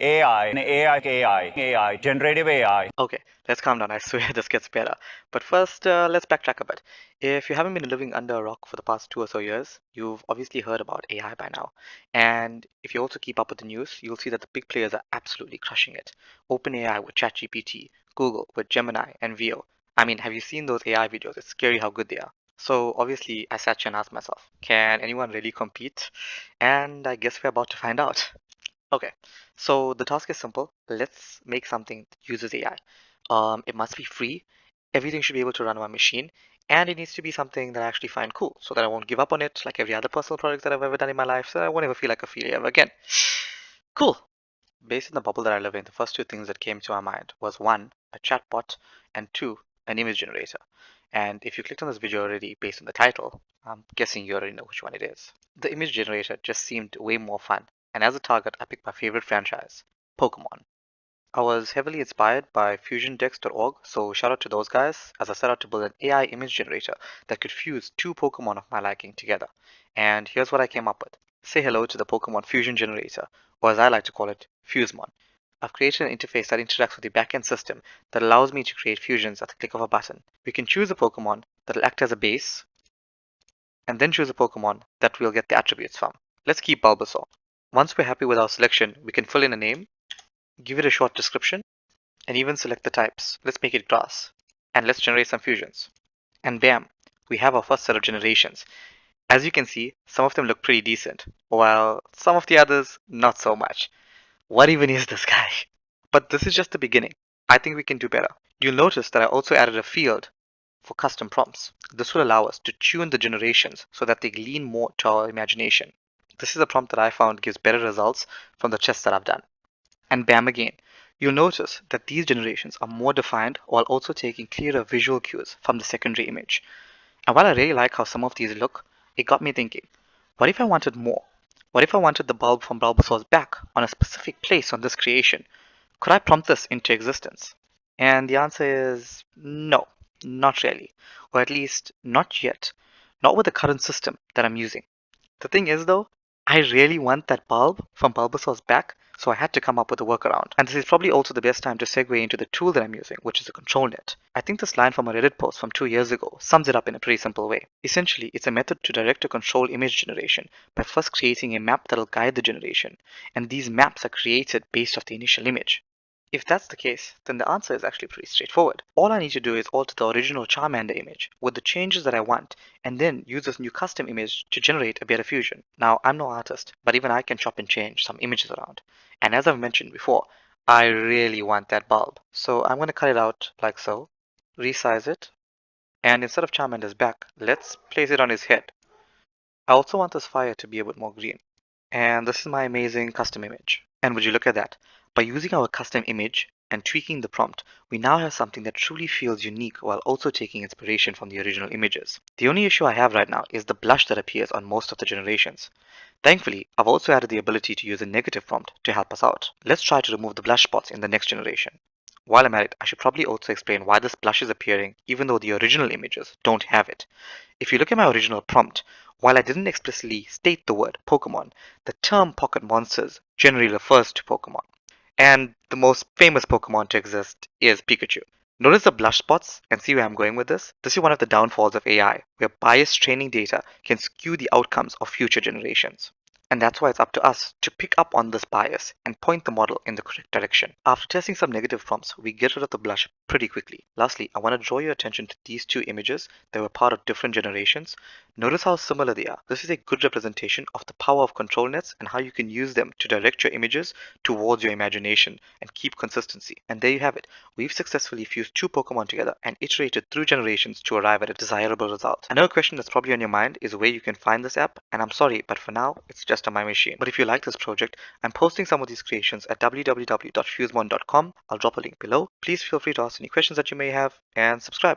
generative AI. Okay, let's calm down. I swear this gets better. But first, let's backtrack a bit. If you haven't been living under a rock for the past 2 or so years, you've obviously heard about AI by now. And if you also keep up with the news, you'll see that the big players are absolutely crushing it. OpenAI with ChatGPT, Google with Gemini and Veo. I mean, have you seen those AI videos? It's scary how good they are. So obviously, I sat here and asked myself, can anyone really compete? And I guess we're about to find out. Okay, so the task is simple. Let's make something that uses AI. It must be free. Everything should be able to run on my machine, and it needs to be something that I actually find cool, so that I won't give up on it like every other personal project that I've ever done in my life, so I won't ever feel like a failure ever again. Cool. Based on the bubble that I live in, the first two things that came to my mind was one, a chatbot, and two, an image generator. And if you clicked on this video already based on the title, I'm guessing you already know which one it is. The image generator just seemed way more fun, and as a target, I picked my favorite franchise, Pokemon. I was heavily inspired by fusiondex.org, so shout out to those guys as I set out to build an AI image generator that could fuse two Pokemon of my liking together. And here's what I came up with. Say hello to the Pokemon Fusion Generator, or as I like to call it, Fuzemon. I've created an interface that interacts with the backend system that allows me to create fusions at the click of a button. We can choose a Pokemon that will act as a base, and then choose a Pokemon that we'll get the attributes from. Let's keep Bulbasaur. Once we're happy with our selection, we can fill in a name, give it a short description, and even select the types. Let's make it grass. And let's generate some fusions. And bam, we have our first set of generations. As you can see, some of them look pretty decent, while some of the others, not so much. What even is this guy? But this is just the beginning. I think we can do better. You'll notice that I also added a field for custom prompts. This will allow us to tune the generations so that they lean more to our imagination. This is a prompt that I found gives better results from the tests that I've done. And bam again. You'll notice that these generations are more defined while also taking clearer visual cues from the secondary image. And while I really like how some of these look, it got me thinking, what if I wanted more? What if I wanted the bulb from Bulbasaur's back on a specific place on this creation? Could I prompt this into existence? And the answer is no, not really. Or at least not yet. Not with the current system that I'm using. The thing is though, I really want that bulb from Bulbasaur's back, so I had to come up with a workaround. And this is probably also the best time to segue into the tool that I'm using, which is a control net. I think this line from a Reddit post from 2 years ago sums it up in a pretty simple way. Essentially, it's a method to direct or control image generation by first creating a map that'll guide the generation, and these maps are created based off the initial image. If that's the case, then the answer is actually pretty straightforward. All I need to do is alter the original Charmander image with the changes that I want, and then use this new custom image to generate a better fusion. Now, I'm no artist, but even I can chop and change some images around. And as I've mentioned before, I really want that bulb. So I'm going to cut it out like so, resize it, and instead of Charmander's back, let's place it on his head. I also want this fire to be a bit more green. And this is my amazing custom image. And would you look at that? By using our custom image and tweaking the prompt, we now have something that truly feels unique while also taking inspiration from the original images. The only issue I have right now is the blush that appears on most of the generations. Thankfully, I've also added the ability to use a negative prompt to help us out. Let's try to remove the blush spots in the next generation. While I'm at it, I should probably also explain why this blush is appearing even though the original images don't have it. If you look at my original prompt, while I didn't explicitly state the word Pokemon, the term pocket monsters generally refers to Pokemon. And the most famous Pokemon to exist is Pikachu. Notice the blush spots and see where I'm going with this? This is one of the downfalls of AI, where biased training data can skew the outcomes of future generations. And that's why it's up to us to pick up on this bias and point the model in the correct direction. After testing some negative prompts, we get rid of the blush pretty quickly. Lastly, I want to draw your attention to these two images that were part of different generations. Notice how similar they are. This is a good representation of the power of control nets and how you can use them to direct your images towards your imagination and keep consistency. And there you have it. We've successfully fused two Pokemon together and iterated through generations to arrive at a desirable result. I know a question that's probably on your mind is where you can find this app, and I'm sorry, but for now, it's just on my machine. But if you like this project, I'm posting some of these creations at www.fuzemon.com. I'll drop a link below. Please feel free to ask any questions that you may have and subscribe.